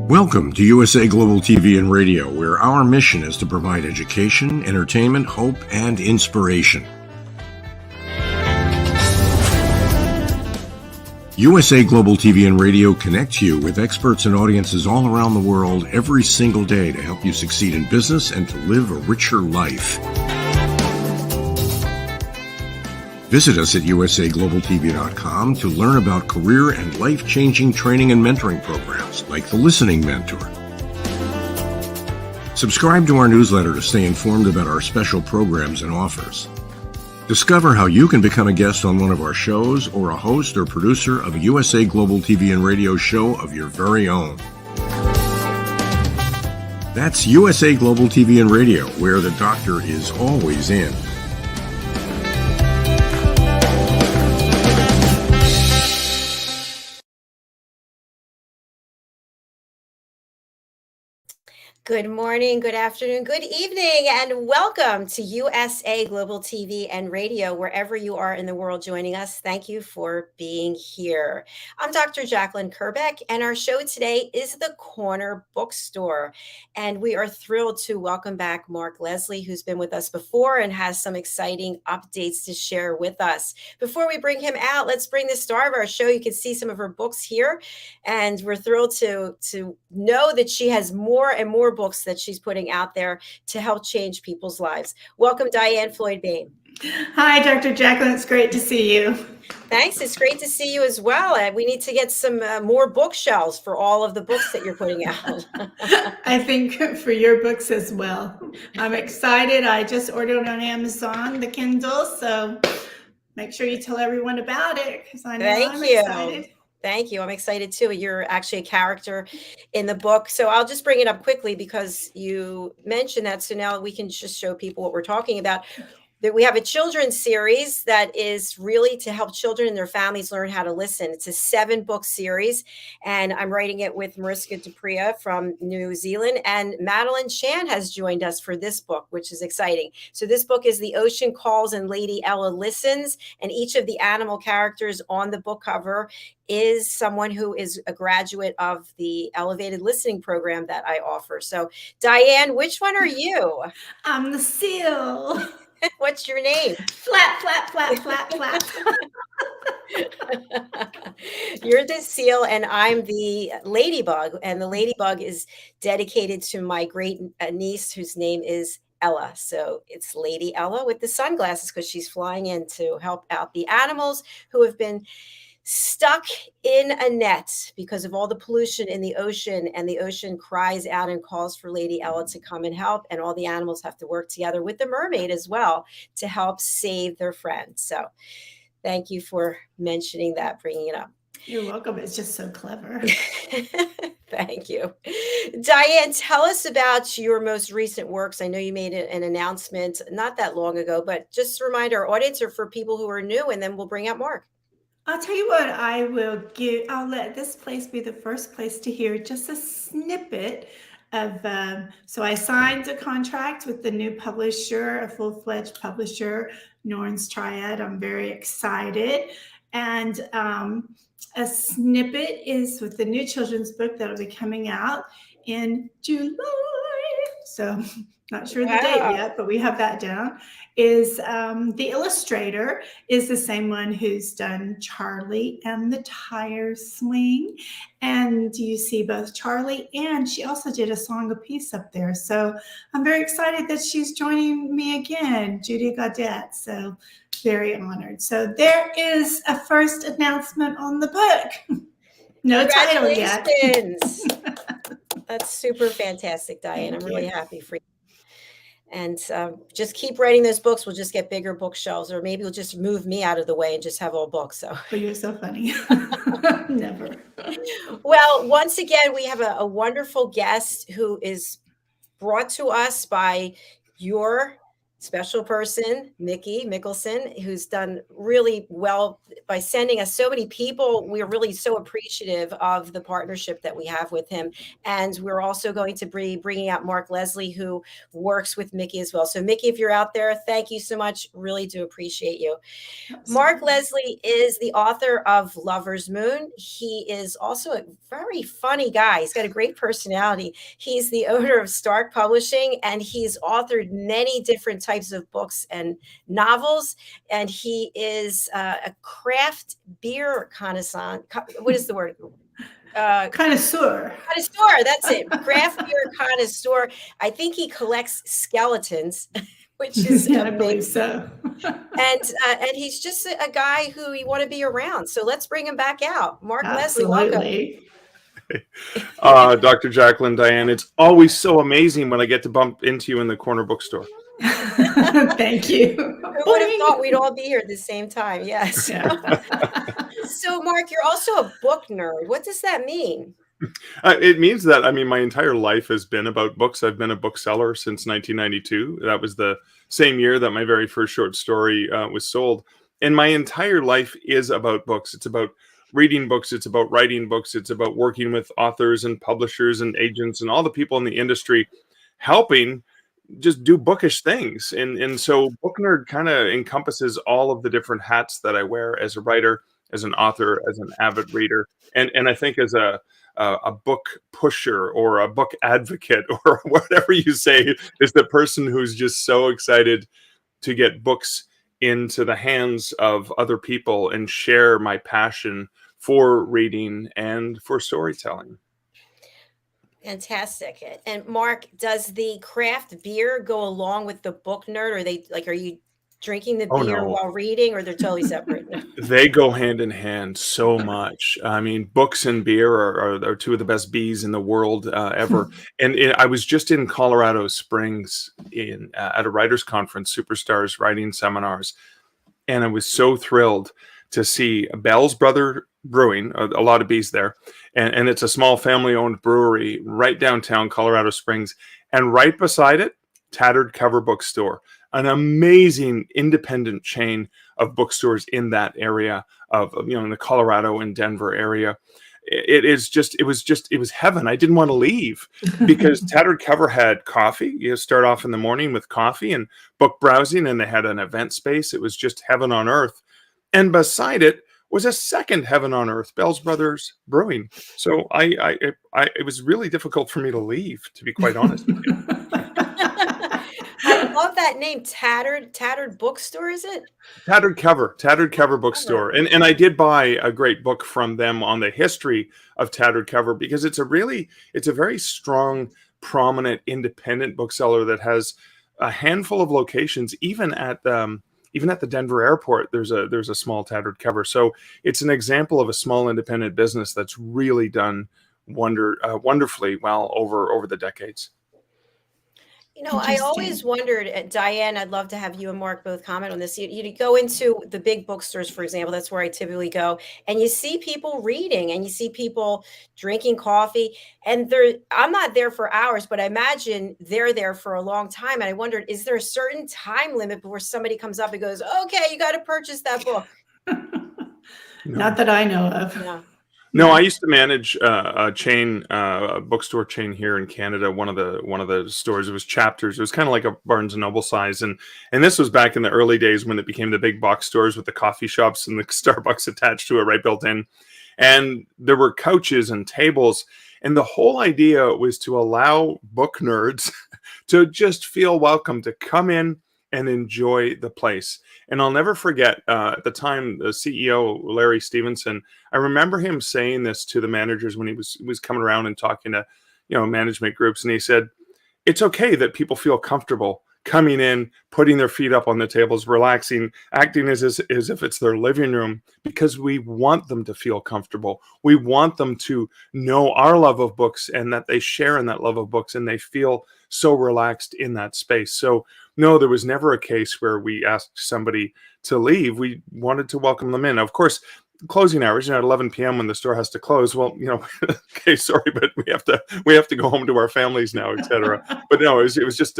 Welcome to USA Global TV and Radio, where our mission is to provide education, entertainment, hope, and inspiration. USA Global TV and Radio connects you with experts and audiences all around the world every single day to help you succeed in business and to live a richer life. Visit us at usaglobaltv.com to learn about career and life-changing training and mentoring programs like the Listening Mentor. Subscribe to our newsletter to stay informed about our special programs and offers. Discover how you can become a guest on one of our shows or a host or producer of a USA Global TV and Radio show of your very own. That's USA Global TV and Radio, where the doctor is always in. Good morning, good afternoon, good evening, and welcome to USA Global TV and Radio, wherever you are in the world joining us. Thank you for being here. I'm Dr. JACALYN KERBECK, and our show today is The Corner Bookstore. And we are thrilled to welcome back Mark Leslie, who's been with us before and has some exciting updates to share with us. Before we bring him out, let's bring the star of our show. You can see some of her books here, and we're thrilled to know that she has more and more books that she's putting out there to help change people's lives. Welcome, DIANN FLOYD. Hi, Dr. JACALYN. It's great to see you. Thanks. It's great to see you as well. And we need to get some more bookshelves for all of the books that you're putting out. I think for your books as well. I'm excited. I just ordered on Amazon the Kindle, so make sure you tell everyone about it because I know I'm excited. Thank you. I'm excited too. You're actually a character in the book. So I'll just bring it up quickly because you mentioned that. So now we can just show people what we're talking about. That we have a children's series that is really to help children and their families learn how to listen. It's a 7-book series, and I'm writing it with Mariska Dupria from New Zealand, and Madeline Chan has joined us for this book, which is exciting. So this book is The Ocean Calls and Lady Ella Listens, and each of the animal characters on the book cover is someone who is a graduate of the elevated listening program that I offer. So DIANN, which one are you? I'm the seal. What's your name? Flap, flap, flap, flap, flap. You're the seal and I'm the ladybug. And the ladybug is dedicated to my great niece whose name is Ella. So it's Lady Ella with the sunglasses because she's flying in to help out the animals who have been stuck in a net because of all the pollution in the ocean, and the ocean cries out and calls for Lady Ella to come and help, and all the animals have to work together with the mermaid as well to help save their friends. So thank you for mentioning that, bringing it up. You're welcome. It's just so clever. Thank you. DIANN, tell us about your most recent works. I know you made an announcement not that long ago, but just remind our audience or for people who are new, and then we'll bring out Mark. I'll tell you what, I'll let this place be the first place to hear just a snippet of, so I signed a contract with the new publisher, a full-fledged publisher, Norns Triad. I'm very excited. And a snippet is with the new children's book that'll be coming out in July. So not sure the date yet, but we have that down. Is the illustrator is the same one who's done Charlie and the Tire Swing. And you see both Charlie and she also did A Song of Peace up there. So I'm very excited that she's joining me again, Judy Gaudette. So very honored. So there is a first announcement on the book. No title yet. That's super fantastic, DIANN. I'm really happy for you. And just keep writing those books. We'll just get bigger bookshelves, or maybe we'll just move me out of the way and just have all books. So, but you're so funny. Never. Well, once again, we have a wonderful guest who is brought to us by your special person, Mickey Mickelson, who's done really well by sending us so many people. We're really so appreciative of the partnership that we have with him. And we're also going to be bringing out Mark Leslie, who works with Mickey as well. So Mickey, if you're out there, thank you so much. Really do appreciate you. Mark Leslie is the author of Lover's Moon. He is also a very funny guy. He's got a great personality. He's the owner of Stark Publishing, and he's authored many different types of books and novels. And he is a craft beer connoisseur. What is the word? Connoisseur. Connoisseur, that's it. Craft beer connoisseur. I think he collects skeletons, which is I believe so. and he's just a guy who you want to be around. So let's bring him back out. Mark Leslie, welcome. Dr. JACALYN, Diane, it's always so amazing when I get to bump into you in the corner bookstore. Thank you. Who would have thought we'd all be here at the same time? Yes. Yeah. So, Mark, you're also a book nerd. What does that mean? It means that, I mean, my entire life has been about books. I've been a bookseller since 1992. That was the same year that my very first short story was sold. And my entire life is about books. It's about reading books. It's about writing books. It's about working with authors and publishers and agents and all the people in the industry, helping just do bookish things. And so book nerd kind of encompasses all of the different hats that I wear as a writer, as an author, as an avid reader, and I think as a book pusher or a book advocate or whatever you say, is the person who's just so excited to get books into the hands of other people and share my passion for reading and for storytelling. Fantastic. And Mark, does the craft beer go along with the book nerd? Are you drinking the beer while reading, or they're totally separate? They go hand in hand so much. I mean, books and beer are two of the best bees in the world ever. And I was just in Colorado Springs at a writers conference, Superstars Writing Seminars, and I was so thrilled to see Bell's Brother Brewing, a lot of bees there, and it's a small family-owned brewery right downtown Colorado Springs, and right beside it, Tattered Cover Bookstore, an amazing independent chain of bookstores in that area of, in the Colorado and Denver area. It was heaven. I didn't want to leave because Tattered Cover had coffee. You start off in the morning with coffee and book browsing, and they had an event space. It was just heaven on earth. And beside it was a second heaven on earth, Bell's Brothers Brewing. So it was really difficult for me to leave, to be quite honest with you. I love that name, Tattered Bookstore, is it? Tattered Cover Bookstore. And I did buy a great book from them on the history of Tattered Cover, because it's a very strong, prominent, independent bookseller that has a handful of locations, even at the Denver airport. There's a small Tattered Cover. So it's an example of a small independent business that's really done wonderfully well over the decades. I always wondered, Diane, I'd love to have you and Mark both comment on this. You go into the big bookstores, for example, that's where I typically go, and you see people reading and you see people drinking coffee, and I'm not there for hours, but I imagine they're there for a long time. And I wondered, is there a certain time limit before somebody comes up and goes, okay, you got to purchase that book? Not that I know of. No. No, I used to manage a bookstore chain here in Canada. One of the stores, it was Chapters. It was kind of like a Barnes and Noble size, and this was back in the early days when it became the big box stores with the coffee shops and the Starbucks attached to it, right built in. And there were couches and tables, and the whole idea was to allow book nerds to just feel welcome to come in and enjoy the place. And I'll never forget, at the time, the CEO, Larry Stevenson, I remember him saying this to the managers when he was coming around and talking to, management groups. And he said, it's okay that people feel comfortable coming in, putting their feet up on the tables, relaxing, acting as if it's their living room, because we want them to feel comfortable. We want them to know our love of books and that they share in that love of books, and they feel so relaxed in that space. So no, there was never a case where we asked somebody to leave. We wanted to welcome them in. Of course, closing hours, at 11 p.m. when the store has to close. Well, okay, sorry, but we have to go home to our families now, etc. But no, it was just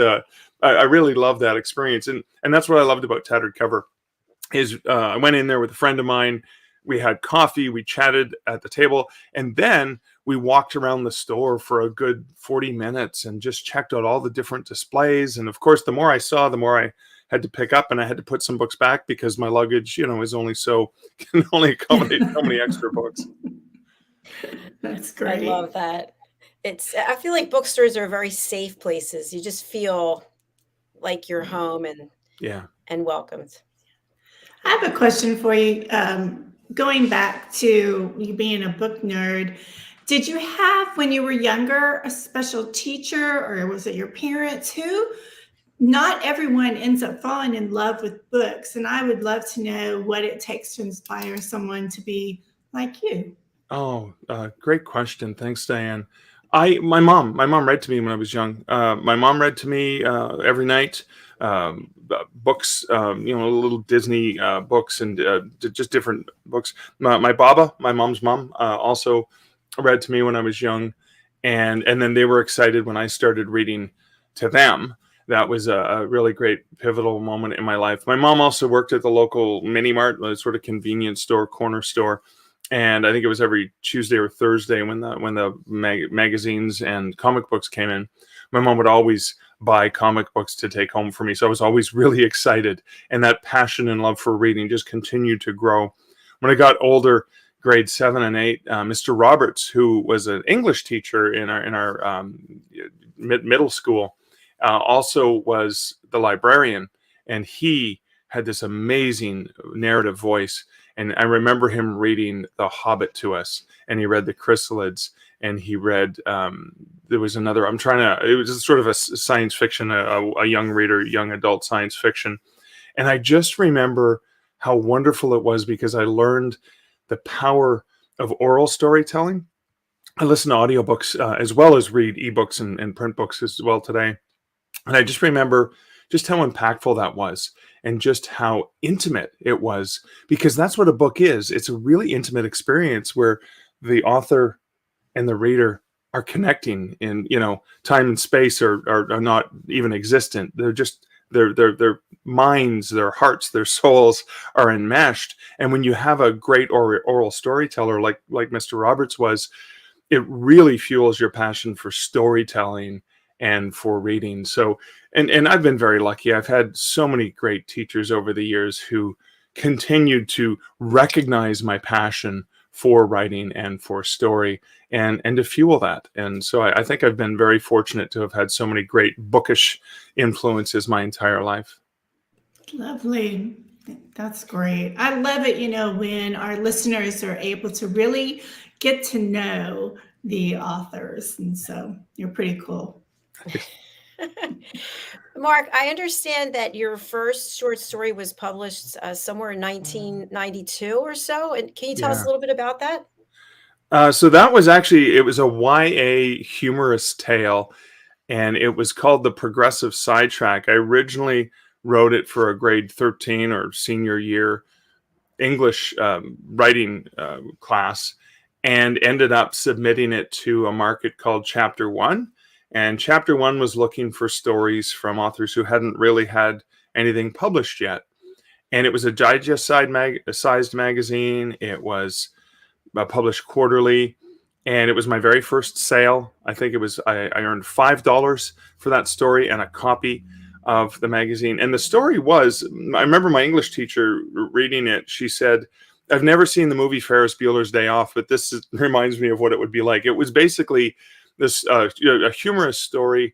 I really love that experience. And that's what I loved about Tattered Cover is I went in there with a friend of mine. We had coffee, we chatted at the table, and then we walked around the store for a good 40 minutes and just checked out all the different displays. And of course, the more I saw, the more I had to pick up, and I had to put some books back because my luggage, is only can only accommodate so many extra books. That's I great. love that. I feel like bookstores are very safe places. You just feel like you're home and welcomed. I have a question for you. Going back to you being a book nerd, did you have, when you were younger, a special teacher, or was it your parents who? Not everyone ends up falling in love with books, and I would love to know what it takes to inspire someone to be like you. Oh, great question. Thanks, Diane. My mom read to me when I was young. My mom read to me every night. Books, little Disney books and just different books. My Baba, my mom's mom, also read to me when I was young, and then they were excited when I started reading to them. That was a really great pivotal moment in my life. My mom also worked at the local mini mart, a sort of convenience store, corner store. And I think it was every Tuesday or Thursday when the magazines and comic books came in. My mom would always buy comic books to take home for me. So I was always really excited. And that passion and love for reading just continued to grow. When I got older, grade 7 and 8, Mr. Roberts, who was an English teacher in our middle school, also was the librarian. And he had this amazing narrative voice. And I remember him reading The Hobbit to us, and he read The Chrysalids, and he read, there was another, it was sort of a science fiction, a young reader, young adult science fiction. And I just remember how wonderful it was because I learned the power of oral storytelling. I listen to audiobooks as well as read ebooks and print books as well today. And I just remember just how impactful that was and just how intimate it was, because that's what a book is. It's a really intimate experience where the author and the reader are connecting in, time and space are not even existent. They're just, their minds, their hearts, their souls are enmeshed. And when you have a great oral storyteller like Mr. Roberts was, it really fuels your passion for storytelling and for reading. So, and I've been very lucky. I've had so many great teachers over the years who continued to recognize my passion for writing and for story and to fuel that. And so I think I've been very fortunate to have had so many great bookish influences my entire life. Lovely. That's great. I love it, when our listeners are able to really get to know the authors. And so you're pretty cool. Mark, I understand that your first short story was published somewhere in 1992 or so. And can you tell us a little bit about that? So that was it was a YA humorous tale, and it was called The Progressive Sidetrack. I originally wrote it for a grade 13 or senior year English writing class, and ended up submitting it to a market called Chapter 1. And Chapter 1 was looking for stories from authors who hadn't really had anything published yet. And it was a digest-sized magazine. It was published quarterly. And it was my very first sale. I think it was, I earned $5 for that story and a copy of the magazine. And the story was, I remember my English teacher reading it. She said, I've never seen the movie Ferris Bueller's Day Off, but this reminds me of what it would be like. It was basically this a humorous story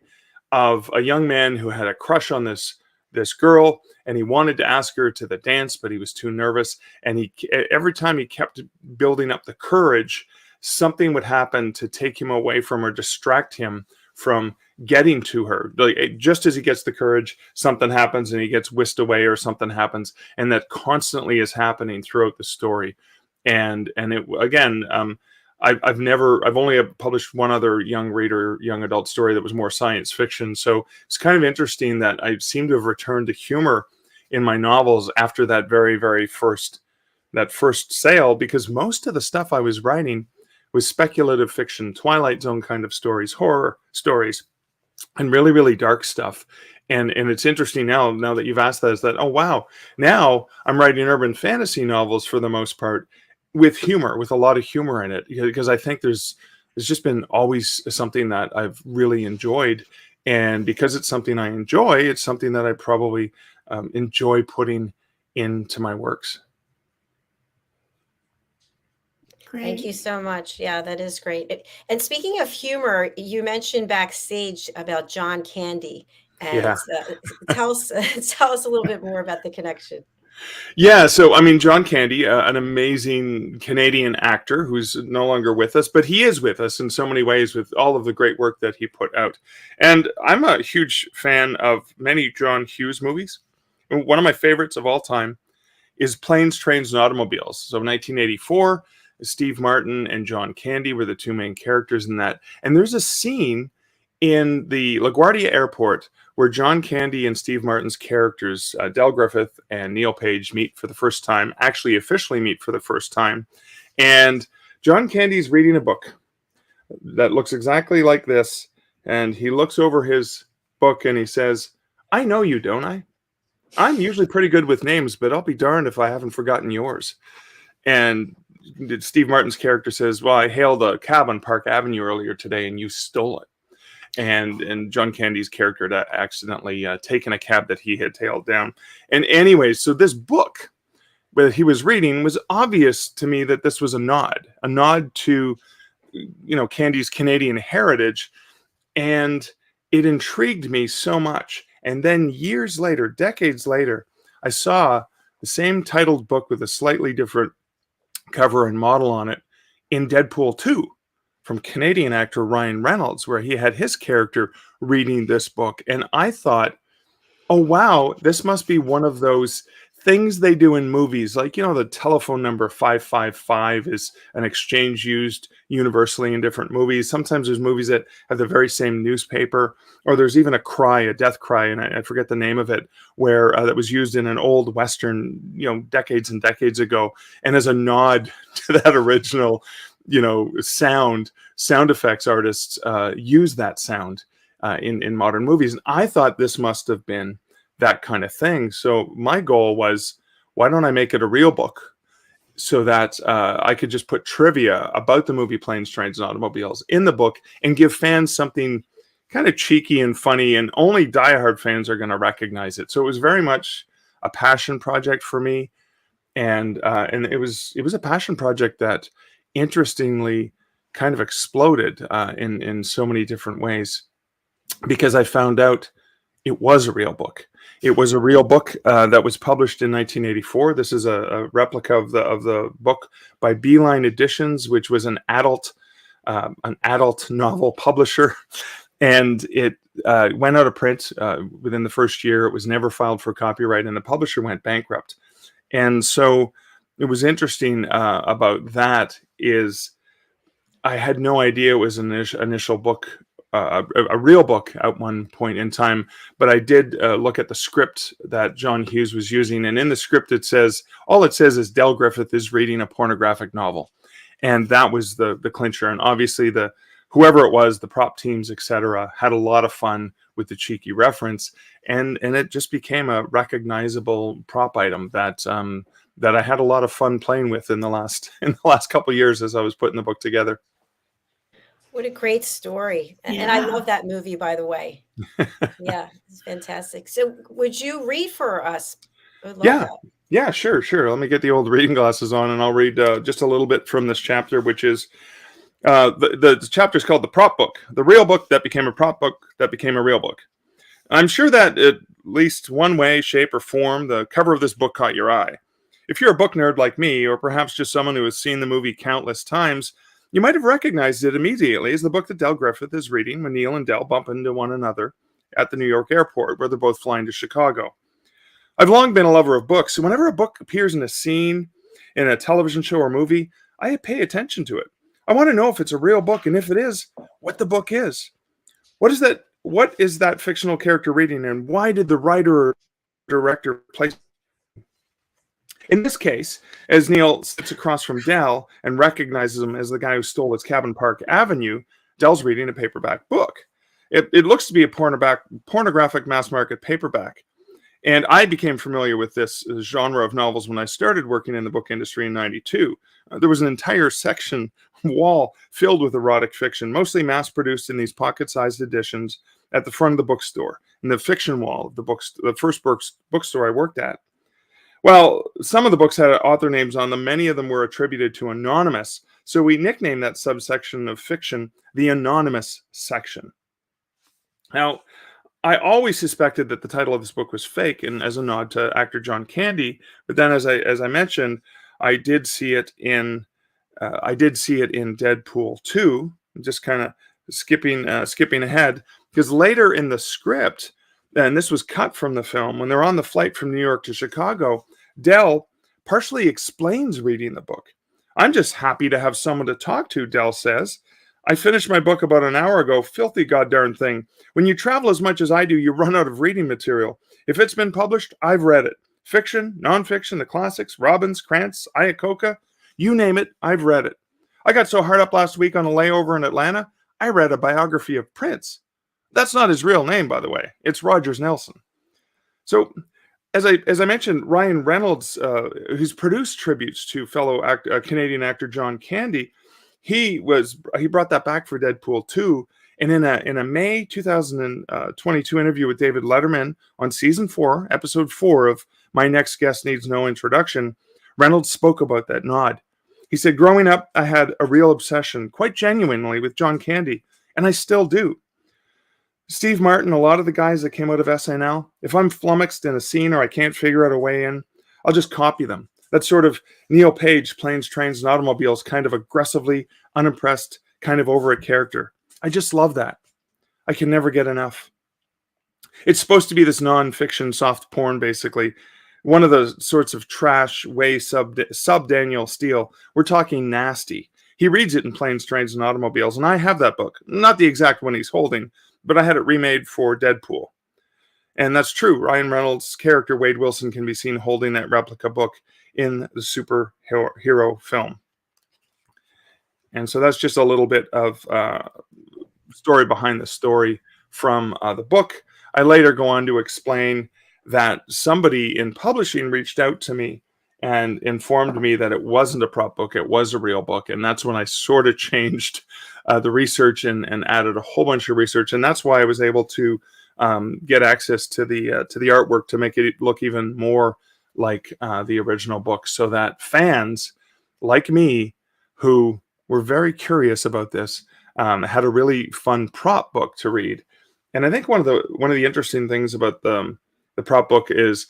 of a young man who had a crush on this girl, and he wanted to ask her to the dance, but he was too nervous. And every time he kept building up the courage, something would happen to take him away from or distract him from getting to her. Like, just as he gets the courage, something happens and he gets whisked away, or something happens, and that constantly is happening throughout the story. And it again, I've only published one other young adult story that was more science fiction. So it's kind of interesting that I seem to have returned to humor in my novels after that very, very first sale, because most of the stuff I was writing was speculative fiction, Twilight Zone kind of stories, horror stories, and really, really dark stuff. And it's interesting now that you've asked that, is that, oh wow, now I'm writing urban fantasy novels for the most part with humor, with a lot of humor in it, because I think there's just been always something that I've really enjoyed, and because it's something I enjoy, it's something that I probably enjoy putting into my works. Great. Thank you so much. Yeah, that is great. And speaking of humor, you mentioned backstage about John Candy, and Yeah. tell us tell us a little bit more about the connection. Yeah, so I mean, John Candy, an amazing Canadian actor who's no longer with us, but he is with us in so many ways with all of the great work that he put out. And I'm a huge fan of many John Hughes movies. One of my favorites of all time is Planes, Trains, and Automobiles. So 1984, Steve Martin and John Candy were the two main characters in that. And there's a scene in the LaGuardia airport where John Candy and Steve Martin's characters, Del Griffith and Neil Page, meet for the first time, actually officially meet for the first time. And John Candy's reading a book that looks exactly like this. And he looks over his book and he says, "I know you, don't I? I'm usually pretty good with names, but I'll be darned if I haven't forgotten yours." And Steve Martin's character says, "Well, I hailed a cab on Park Avenue earlier today and you stole it." And John Candy's character had accidentally taken a cab that he had tailed down. And anyways, so this book that he was reading was obvious to me that this was a nod to, Candy's Canadian heritage. And it intrigued me so much. And then years later, decades later, I saw the same titled book with a slightly different cover and model on it in Deadpool 2 from Canadian actor Ryan Reynolds, where he had his character reading this book. And I thought, oh, wow, this must be one of those things they do in movies. Like, the telephone number 555 is an exchange used universally in different movies. Sometimes there's movies that have the very same newspaper, or there's even a death cry, and I forget the name of it, where that was used in an old Western, decades and decades ago. And as a nod to that original, sound effects artists use that sound in modern movies. And I thought this must have been that kind of thing. So my goal was, why don't I make it a real book so that I could just put trivia about the movie Planes, Trains, and Automobiles in the book and give fans something kind of cheeky and funny, and only diehard fans are going to recognize it. So it was very much a passion project for me. And it was a passion project that interestingly kind of exploded in so many different ways, because I found out it was a real book. It was a real book that was published in 1984. This is a replica of the book by Beeline Editions, which was an adult novel publisher, and it went out of print within the first year. It was never filed for copyright, and the publisher went bankrupt. And so it was interesting about that is I had no idea it was an initial book, a real book at one point in time, but I did look at the script that John Hughes was using, and in the script all it says is Del Griffith is reading a pornographic novel, and that was the clincher. And obviously whoever it was, the prop teams, etc., had a lot of fun with the cheeky reference, and it just became a recognizable prop item that I had a lot of fun playing with in the last couple of years as I was putting the book together. What a great story. And I love that movie, by the way. Yeah, it's fantastic. So would you read for us? I would love that. Yeah, sure. Let me get the old reading glasses on, and I'll read just a little bit from this chapter, which is the chapter is called The Prop Book, the real book that became a prop book that became a real book. I'm sure that at least one way, shape, or form, the cover of this book caught your eye. If you're a book nerd like me, or perhaps just someone who has seen the movie countless times, you might have recognized it immediately as the book that Del Griffith is reading when Neil and Del bump into one another at the New York airport, where they're both flying to Chicago. I've long been a lover of books, so whenever a book appears in a scene, in a television show or movie, I pay attention to it. I want to know if it's a real book, and if it is, what the book is. What is that fictional character reading, and why did the writer or director place? In this case, as Neil sits across from Del and recognizes him as the guy who stole his cabin Park Avenue, Del's reading a paperback book. It looks to be a pornographic mass market paperback. And I became familiar with this genre of novels when I started working in the book industry in '92. There was an entire section wall filled with erotic fiction, mostly mass-produced in these pocket-sized editions at the front of the bookstore, in the fiction wall of the first bookstore I worked at. Well, some of the books had author names on them. Many of them were attributed to Anonymous. So we nicknamed that subsection of fiction the Anonymous section. Now, I always suspected that the title of this book was fake, and as a nod to actor John Candy. But then, as I mentioned, I did see it in Deadpool 2. Just kind of skipping ahead, because later in the script, and this was cut from the film, when they're on the flight from New York to Chicago, Del partially explains reading the book. "I'm just happy to have someone to talk to," Del says. "I finished my book about an hour ago. Filthy goddamn thing. When you travel as much as I do, you run out of reading material. If it's been published, I've read it. Fiction, nonfiction, the classics, Robbins, Krantz, Iacocca, you name it, I've read it. I got so hard up last week on a layover in Atlanta, I read a biography of Prince." That's not his real name, by the way. It's Rogers Nelson. So, as I mentioned, Ryan Reynolds, who's produced tributes to fellow Canadian actor John Candy, he brought that back for Deadpool 2, and in a May 2022 interview with David Letterman on season 4, episode 4 of My Next Guest Needs No Introduction, Reynolds spoke about that nod. He said, "Growing up, I had a real obsession, quite genuinely, with John Candy, and I still do. Steve Martin, a lot of the guys that came out of SNL, if I'm flummoxed in a scene or I can't figure out a way in, I'll just copy them. That sort of Neil Page, Planes, Trains, and Automobiles, kind of aggressively unimpressed, kind of over it character. I just love that. I can never get enough." It's supposed to be this non-fiction soft porn, basically. One of the sorts of trash way sub Daniel Steele. We're talking nasty. He reads it in Planes, Trains, and Automobiles, and I have that book. Not the exact one he's holding, but I had it remade for Deadpool. And that's true. Ryan Reynolds' character, Wade Wilson, can be seen holding that replica book in the superhero film. And so that's just a little bit of story behind the story from the book. I later go on to explain that somebody in publishing reached out to me and informed me that it wasn't a prop book, it was a real book. And that's when I sort of changed the research and added a whole bunch of research. And that's why I was able to get access to the artwork to make it look even more like the original book, so that fans like me who were very curious about this had a really fun prop book to read. And I think one of the interesting things about the prop book is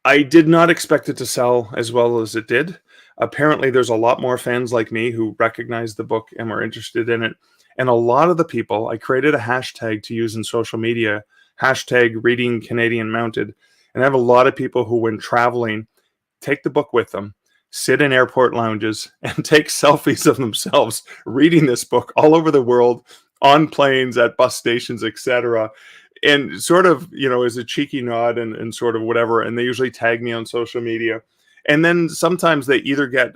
I did not expect it to sell as well as it did. Apparently, there's a lot more fans like me who recognize the book and were interested in it. And a lot of the people, I created a hashtag to use in social media, hashtag Reading Canadian Mounted. And I have a lot of people who, when traveling, take the book with them, sit in airport lounges, and take selfies of themselves reading this book all over the world, on planes, at bus stations, etc. And sort of, as a cheeky nod and sort of whatever. And they usually tag me on social media. And then sometimes they either get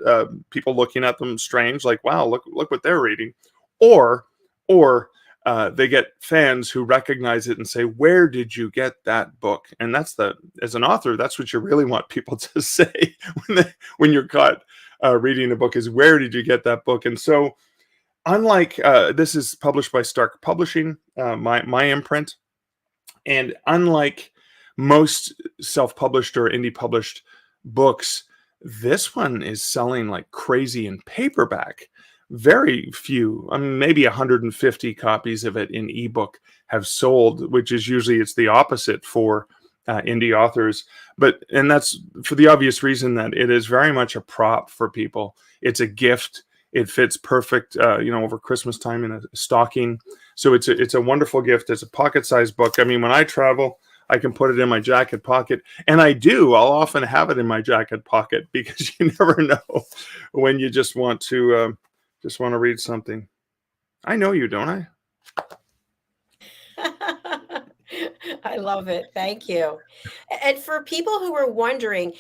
people looking at them strange, like, wow, look what they're reading. Or they get fans who recognize it and say, "Where did you get that book?" And as an author, that's what you really want people to say when you're caught reading a book is, "Where did you get that book?" And so, unlike this is published by Stark Publishing, my imprint, and unlike most self-published or indie published books, this one is selling like crazy in paperback. Very few, maybe 150 copies of it in ebook have sold, which is usually it's the opposite for indie authors. And that's for the obvious reason that it is very much a prop for people. It's a gift. It fits perfect, over Christmas time in a stocking. So it's a wonderful gift. It's a pocket-sized book. I mean, when I travel, I can put it in my jacket pocket, and I do. I'll often have it in my jacket pocket because you never know when you just want to read something. I know you, don't I? I love it. Thank you. And for people who are wondering,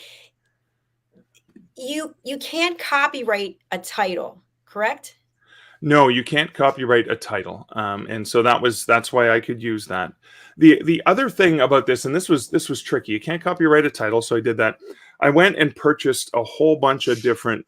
you can't copyright a title, correct? No, you can't copyright a title, and so that's why I could use that. The other thing about this, and this was tricky. You can't copyright a title, so I did that. I went and purchased a whole bunch of different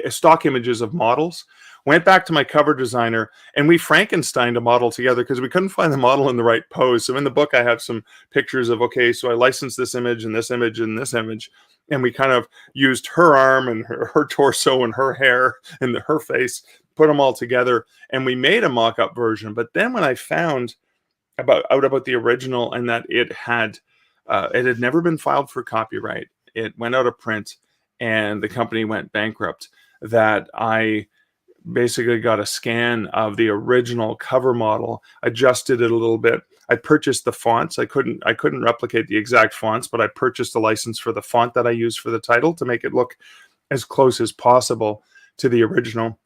stock images of models. Went back to my cover designer, and we Frankensteined a model together because we couldn't find the model in the right pose. So in the book, I have some pictures of, okay, so I licensed this image and this image and this image, and we kind of used her arm and her torso and her hair and her face, put them all together, and we made a mock-up version. But then when I found out about the original and that it had never been filed for copyright, it went out of print, and the company went bankrupt, that I basically got a scan of the original cover model, adjusted it a little bit. I purchased the fonts. I couldn't replicate the exact fonts, but I purchased a license for the font that I used for the title to make it look as close as possible to the original,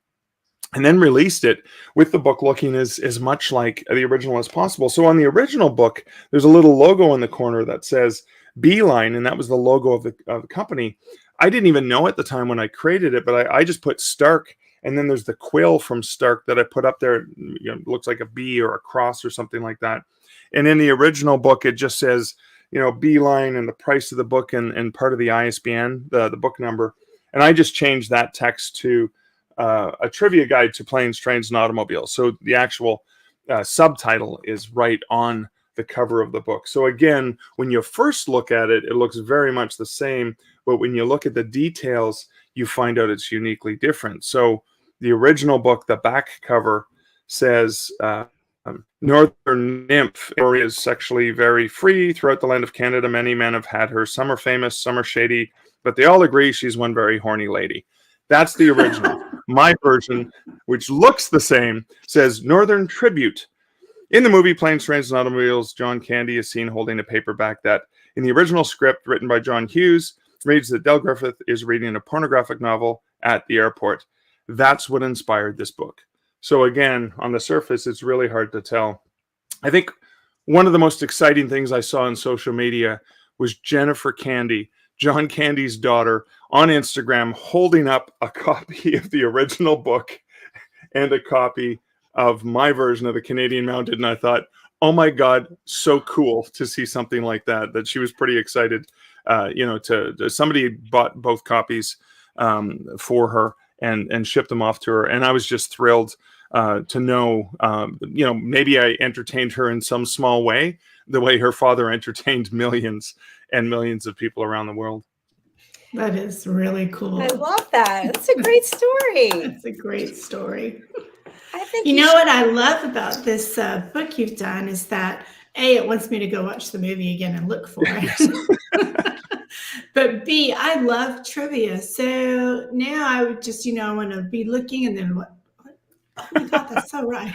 and then released it with the book looking as much like the original as possible. So on the original book, there's a little logo in the corner that says Beeline, and that was the logo of the company. I didn't even know at the time when I created it, but I just put Stark. And then there's the quill from Stark that I put up there. It looks like a bee or a cross or something like that. And in the original book, it just says, Beeline and the price of the book and part of the ISBN, the book number. And I just changed that text to a trivia guide to planes, trains, and automobiles. So the actual subtitle is right on the cover of the book. So again, when you first look at it, it looks very much the same. But when you look at the details, you find out it's uniquely different. So the original book, the back cover says, Northern nymph is sexually very free. Throughout the land of Canada, many men have had her. Some are famous, some are shady, but they all agree she's one very horny lady. That's the original. My version, which looks the same, says Northern Tribute. In the movie Planes, Trains, and Automobiles, John Candy is seen holding a paperback that, in the original script written by John Hughes, reads that Del Griffith is reading a pornographic novel at the airport. That's what inspired this book. So again, on the surface, it's really hard to tell. I think one of the most exciting things I saw on social media was Jennifer Candy, John Candy's daughter, on Instagram, holding up a copy of the original book and a copy of my version of the Canadian Mounted. And I thought, oh my God, so cool to see something like that she was pretty excited. Somebody bought both copies for her and shipped them off to her. And I was just thrilled to know, maybe I entertained her in some small way, the way her father entertained millions and millions of people around the world. That is really cool. I love that. That's a great story. That's a great story. I think what I love about this book you've done is that A, it wants me to go watch the movie again and look for it. But B, I love trivia. So now I would just, want to be looking and then what? Oh my God, that's so right.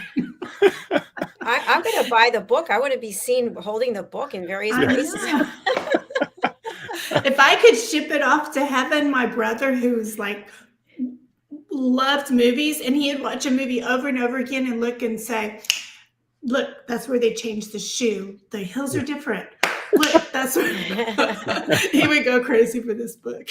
I'm going to buy the book. I want to be seen holding the book in various places. If I could ship it off to heaven, my brother, who's like loved movies, and he'd watch a movie over and over again and look and say, look, that's where they changed the shoe. The hills are different. Look, that's where he would go crazy for this book.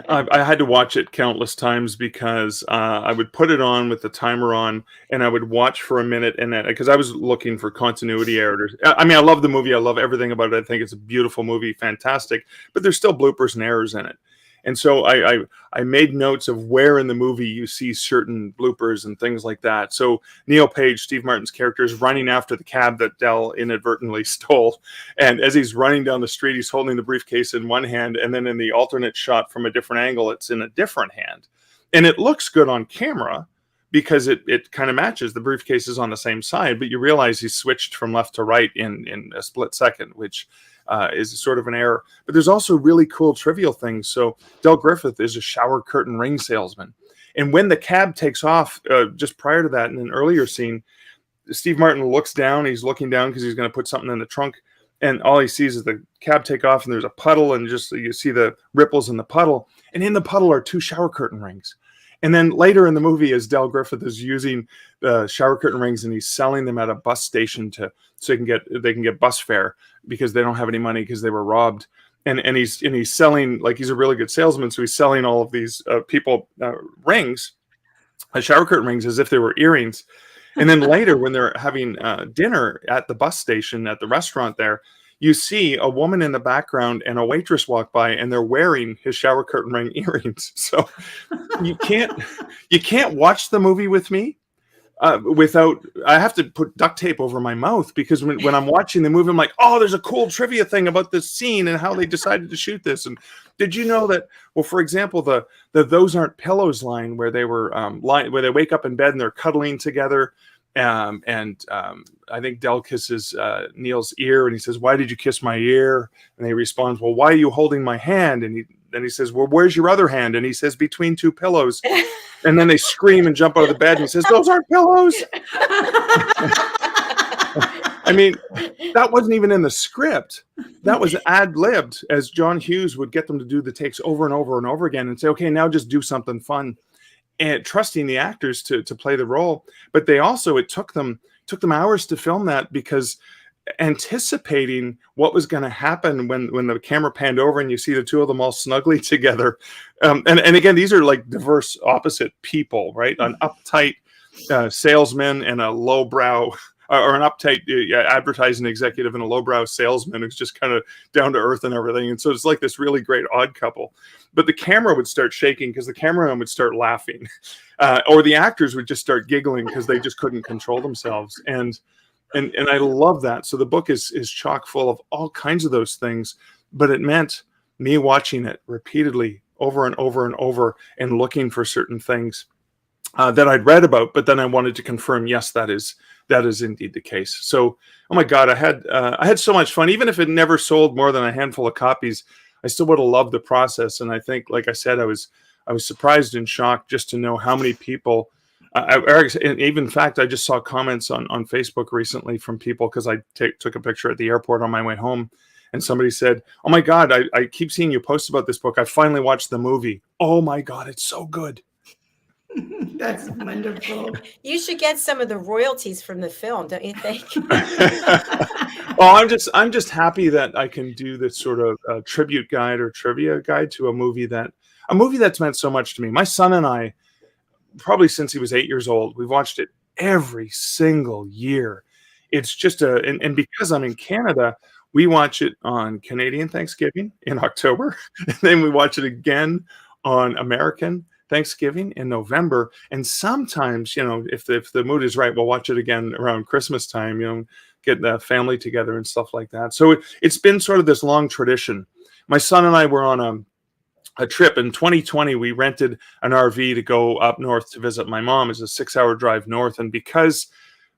I had to watch it countless times because I would put it on with the timer on and I would watch for a minute, and then because I was looking for continuity errors. I mean, I love the movie. I love everything about it. I think it's a beautiful movie, fantastic, but there's still bloopers and errors in it. And so I made notes of where in the movie you see certain bloopers and things like that. So Neil Page, Steve Martin's character, is running after the cab that Del inadvertently stole. And as he's running down the street, he's holding the briefcase in one hand. And then in the alternate shot from a different angle, it's in a different hand. And it looks good on camera because it kind of matches. The briefcase is on the same side, but you realize he switched from left to right in a split second, which is sort of an error. But there's also really cool trivial things. So Del Griffith is a shower curtain ring salesman. And when the cab takes off, just prior to that, in an earlier scene, Steve Martin looks down. He's looking down because he's going to put something in the trunk. And all he sees is the cab take off, and there's a puddle, and just you see the ripples in the puddle. And in the puddle are 2 shower curtain rings. And then later in the movie, as Del Griffith is using the shower curtain rings and he's selling them at a bus station so they can get bus fare because they don't have any money because they were robbed. And he's selling, like, he's a really good salesman, so he's selling all of these people rings. shower curtain rings as if they were earrings. And then later, when they're having dinner at the bus station at the restaurant there, you see a woman in the background and a waitress walk by, and they're wearing his shower curtain ring earrings. So you can't watch the movie with me without, I have to put duct tape over my mouth, because when I'm watching the movie, I'm like, oh, there's a cool trivia thing about this scene and how they decided to shoot this. And did you know that, well, for example, the "Those Aren't Pillows" line, where they were where they wake up in bed and they're cuddling together. I think Del kisses Neil's ear, and he says, "Why did you kiss my ear?" And he responds, "Well, why are you holding my hand?" And he says, "Well, where's your other hand?" And he says, "Between two pillows." And then they scream and jump out of the bed, and he says, "Those aren't pillows." I mean, that wasn't even in the script. That was ad-libbed, as John Hughes would get them to do the takes over and over and over again and say, "Okay, now just do something fun." And trusting the actors to play the role. But they also, it took them hours to film that, because anticipating what was going to happen when the camera panned over and you see the two of them all snugly together. And again, these are like diverse opposite people, right? An uptight salesman and a lowbrow, or an uptight advertising executive and a lowbrow salesman who's just kind of down to earth and everything. And so it's like this really great odd couple. But the camera would start shaking because the cameraman would start laughing, or the actors would just start giggling because they just couldn't control themselves. And I love that. So the book is chock full of all kinds of those things, but it meant me watching it repeatedly over and over and over and looking for certain things that I'd read about, but then I wanted to confirm, yes, that is indeed the case. So, oh my God, I had so much fun. Even if it never sold more than a handful of copies, I still would have loved the process. And I think, like I said, I was surprised and shocked just to know how many people. Even in fact, I just saw comments on Facebook recently from people, because I took a picture at the airport on my way home, and somebody said, "Oh my God, I keep seeing you post about this book. I finally watched the movie. Oh my God, it's so good." That's wonderful. You should get some of the royalties from the film, don't you think? Well, I'm just happy that I can do this sort of tribute guide or trivia guide to a movie that's meant so much to me. My son and I, probably since he was 8 years old, we've watched it every single year. It's just and because I'm in Canada, we watch it on Canadian Thanksgiving in October, and then we watch it again on American Thanksgiving in November. And sometimes, if the mood is right, we'll watch it again around Christmas time, get the family together and stuff like that. So it's been sort of this long tradition. My son and I were on a trip in 2020. We rented an RV to go up north to visit my mom. It's a 6-hour drive north. And because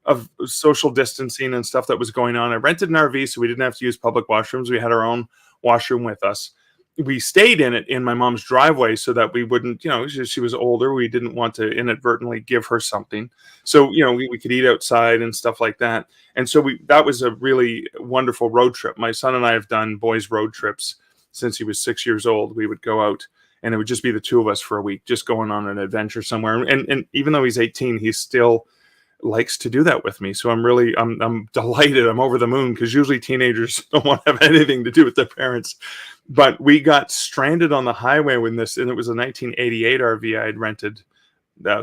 of social distancing and stuff that was going on, I rented an RV so we didn't have to use public washrooms. We had our own washroom with us. We stayed in it in my mom's driveway so that we wouldn't, she was older. We didn't want to inadvertently give her something. So, we could eat outside and stuff like that. And so that was a really wonderful road trip. My son and I have done boys' road trips since he was 6 years old. We would go out and it would just be the two of us for a week, just going on an adventure somewhere. And even though he's 18, he still likes to do that with me. So I'm delighted. I'm over the moon, because usually teenagers don't want to have anything to do with their parents. But we got stranded on the highway and it was a 1988 RV I had rented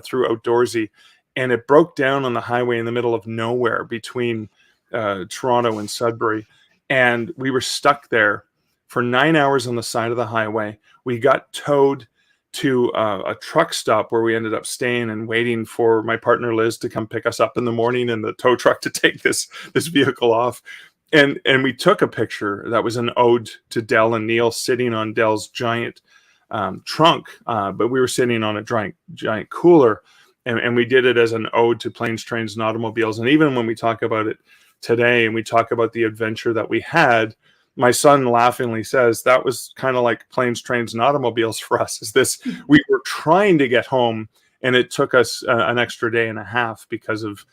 through Outdoorsy, and it broke down on the highway in the middle of nowhere between Toronto and Sudbury. And we were stuck there for 9 hours on the side of the highway. We got towed to a truck stop where we ended up staying and waiting for my partner Liz to come pick us up in the morning in the tow truck to take this vehicle off. And we took a picture that was an ode to Del and Neil sitting on Del's giant trunk, but we were sitting on a giant cooler, and we did it as an ode to planes, trains, and automobiles. And even when we talk about it today and we talk about the adventure that we had, my son laughingly says that was kind of like planes, trains, and automobiles for us. We were trying to get home, and it took us an extra day and a half because of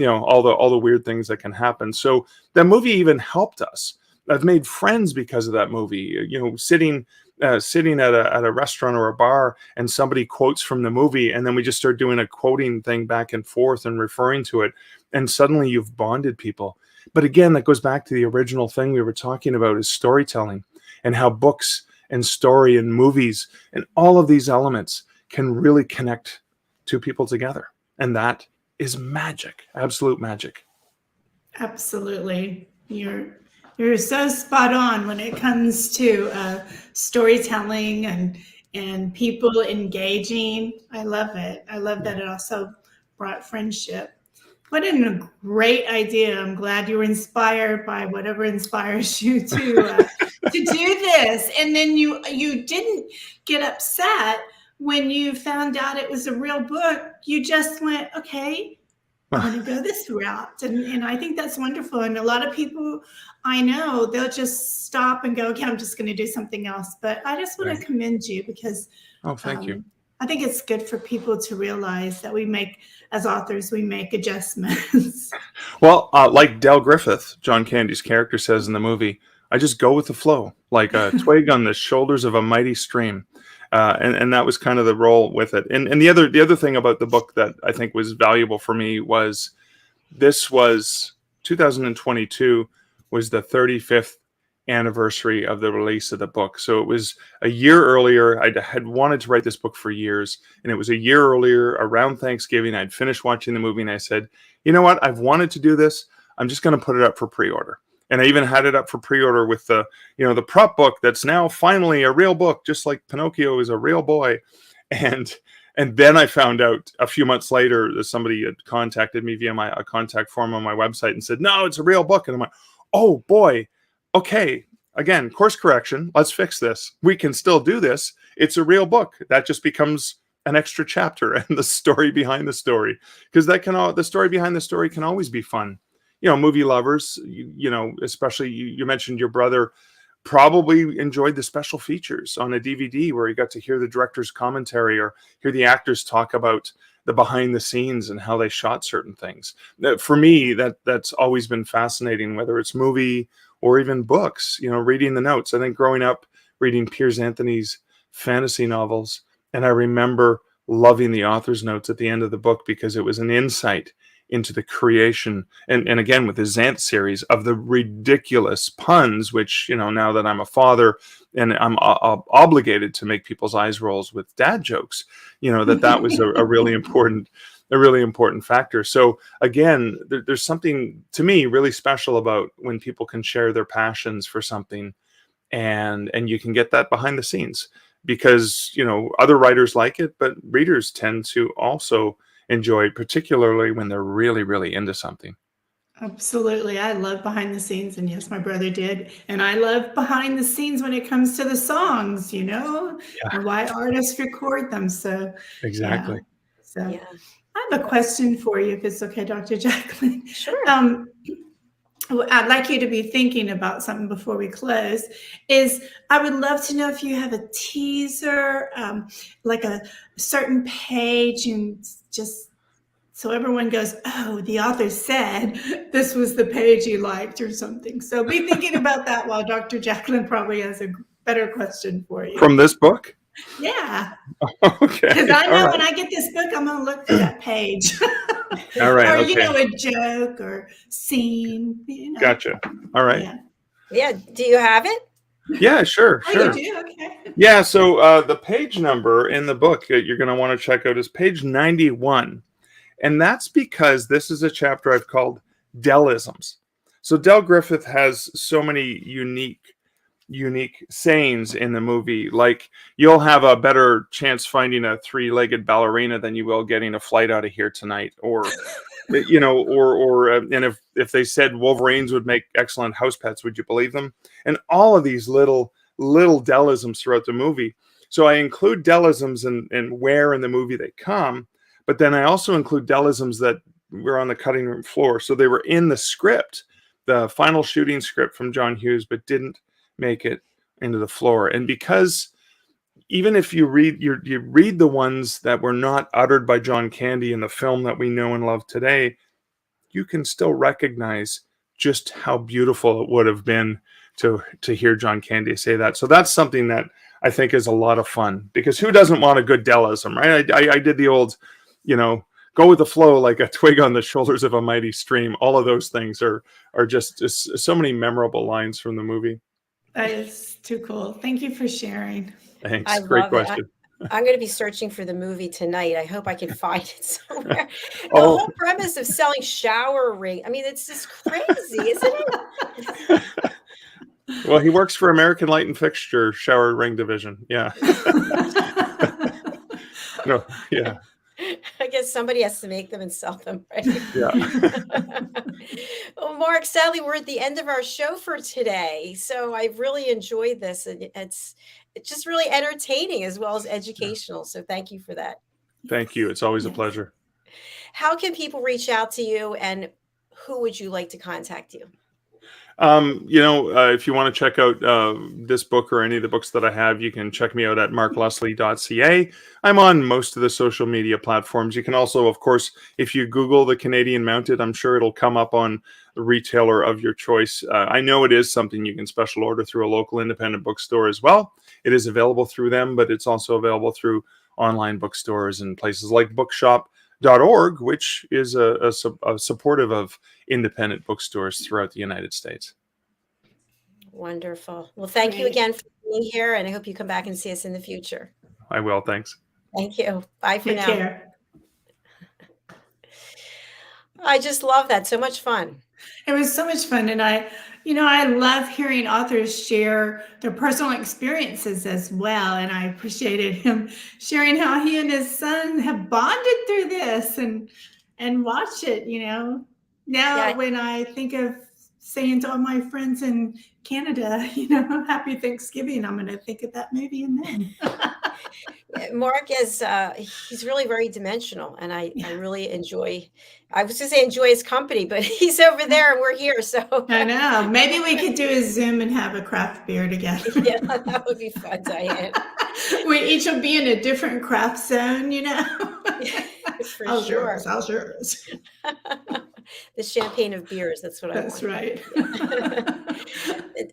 all the weird things that can happen. So that movie even helped us. I've made friends because of that movie. Sitting at a restaurant or a bar, and somebody quotes from the movie, and then we just start doing a quoting thing back and forth and referring to it, and suddenly you've bonded people. But again, that goes back to the original thing we were talking about, is storytelling, and how books and story and movies and all of these elements can really connect two people together. And that is magic, absolute magic. Absolutely. You're so spot on when it comes to storytelling and people engaging. I love it. I love that it also brought friendship. What a great idea. I'm glad you were inspired by whatever inspires you to do this. And then you didn't get upset when you found out it was a real book. You just went, okay, I'm going to go this route. And I think that's wonderful. And a lot of people I know, they'll just stop and go, okay, I'm just going to do something else. But I just want to commend you because thank you. I think it's good for people to realize that as authors, we make adjustments. Well, like Del Griffith, John Candy's character, says in the movie, I just go with the flow, like a twig on the shoulders of a mighty stream. And that was kind of the role with it. And the other thing about the book that I think was valuable for me was this was 2022 was the 35th anniversary of the release of the book. So it was a year earlier. I had wanted to write this book for years, and it was a year earlier around Thanksgiving. I'd finished watching the movie and I said, you know what? I've wanted to do this. I'm just going to put it up for pre-order. And I even had it up for pre-order with the prop book that's now finally a real book, just like Pinocchio is a real boy. And then I found out a few months later that somebody had contacted me via a contact form on my website and said, no, it's a real book. And I'm like, oh boy, okay. Again, course correction. Let's fix this. We can still do this. It's a real book. That just becomes an extra chapter and the story behind the story, because the story behind the story can always be fun. Movie lovers, especially you mentioned your brother probably enjoyed the special features on a DVD where you got to hear the director's commentary or hear the actors talk about the behind the scenes and how they shot certain things. For me, that's always been fascinating, whether it's movie or even books, reading the notes. I think growing up reading Piers Anthony's fantasy novels, and I remember loving the author's notes at the end of the book because it was an insight into the creation, and again with the Xanth series, of the ridiculous puns, which now that I'm a father and I'm obligated to make people's eyes rolls with dad jokes, that was a really important factor. So again, there's something to me really special about when people can share their passions for something, and you can get that behind the scenes, because other writers like it, but readers tend to also enjoy it, particularly when they're really, really into something. Absolutely. I love behind the scenes, and yes, my brother did. And I love behind the scenes when it comes to the songs, and why artists record them. So exactly. Yeah. So I have a question for you, if it's okay, Dr. JACALYN. Sure. I'd like you to be thinking about something before we close. I would love to know if you have a teaser, like a certain page, and just so everyone goes, oh, the author said this was the page he liked or something. So be thinking about that while Dr. JACALYN probably has a better question for you. From this book? Yeah. Okay. Because I know when I get this book, I'm going to look for that page. All right. Or, okay. a joke or scene. Gotcha. All right. Yeah. Do you have it? Yeah, sure. Oh, you do? Okay. Yeah. So the page number in the book that you're going to want to check out is page 91. And that's because this is a chapter I've called Delisms. So Del Griffith has so many unique sayings in the movie, like you'll have a better chance finding a three-legged ballerina than you will getting a flight out of here tonight, or and if they said Wolverines would make excellent house pets, would you believe them? And all of these little Delisms throughout the movie. So I include Delisms and where in the movie they come, but then I also include Delisms that were on the cutting room floor. So they were in the script, the final shooting script from John Hughes, but didn't make it into the floor. And because even if you read the ones that were not uttered by John Candy in the film that we know and love today, you can still recognize just how beautiful it would have been to hear John Candy say that. So that's something that I think is a lot of fun, because who doesn't want a good Delism, right? I did the old, go with the flow like a twig on the shoulders of a mighty stream. All of those things are just so many memorable lines from the movie. That is too cool. Thank you for sharing. Thanks. I Great love question. I'm going to be searching for the movie tonight. I hope I can find it somewhere. The Oh. whole premise of selling shower ring. I mean, it's just crazy, isn't it? Well, he works for American Light and Fixture Shower Ring Division. Yeah. No. Yeah. I guess somebody has to make them and sell them, right? Yeah. Well, Mark, sadly, we're at the end of our show for today. So I've really enjoyed this, and it's just really entertaining as well as educational. So thank you for that. Thank you. It's always a Yes. pleasure. How can people reach out to you, and who would you like to contact you? If you want to check out this book or any of the books that I have, you can check me out at markleslie.ca. I'm on most of the social media platforms. You can also, of course, if you Google the Canadian Mounted, I'm sure it'll come up on the retailer of your choice. I know it is something you can special order through a local independent bookstore as well. It is available through them, but it's also available through online bookstores and places like bookshop.org, which is a supportive of independent bookstores throughout the United States. Wonderful. Well, thank you Great. again for being here, and I hope you come back and see us in the future. I will. Thanks. Thank you. Bye for Take now. care. I just love that. So much fun. It was so much fun. And I love hearing authors share their personal experiences as well. And I appreciated him sharing how he and his son have bonded through this and watch it, Now, Yeah. when I think of saying to all my friends in Canada, happy Thanksgiving, I'm going to think of that movie and then. Mark is he's really very dimensional, and I Yeah. really enjoy. I was going to say enjoy his company, but he's over there and we're here. So I know. Maybe we could do a Zoom and have a craft beer together. yeah, that would be fun, Diane. We each will be in a different craft zone, For How's sure. yours? How's yours? The champagne of beers. That's what That's I want. right.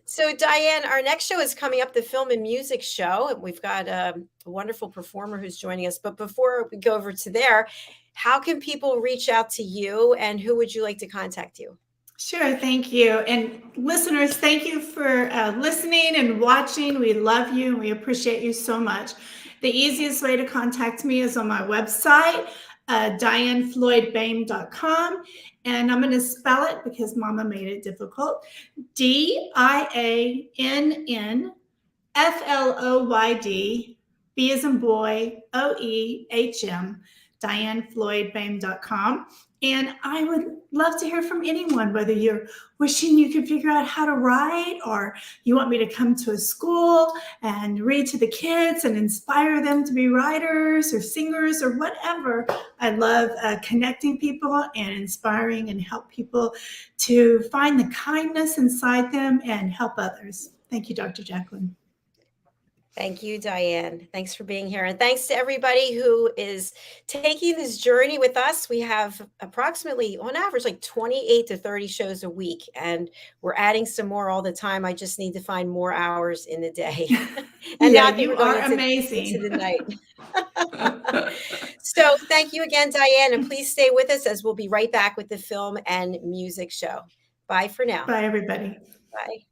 So, Diane, our next show is coming up, the Film and Music Show. And we've got a wonderful performer who's joining us. But before we go over to there, how can people reach out to you, and who would you like to contact you? Sure. Thank you. And listeners, thank you for listening and watching. We love you and we appreciate you so much. The easiest way to contact me is on my website, DIANNFLOYDBOEHM.com. And I'm going to spell it because Mama made it difficult. DIANNFLOYD, B as in boy, OEHM, DIANNFLOYDBOEHM.com. And I would love to hear from anyone, whether you're wishing you could figure out how to write, or you want me to come to a school and read to the kids and inspire them to be writers or singers or whatever. I love connecting people and inspiring and help people to find the kindness inside them and help others. Thank you, Dr. JACALYN. Thank you, Diane. Thanks for being here. And thanks to everybody who is taking this journey with us. We have approximately, on average, like 28 to 30 shows a week. And we're adding some more all the time. I just need to find more hours in the day. And Yeah, now you we're going are amazing. into the night. So thank you again, Diane. And please stay with us as we'll be right back with the Film and Music Show. Bye for now. Bye, everybody. Bye.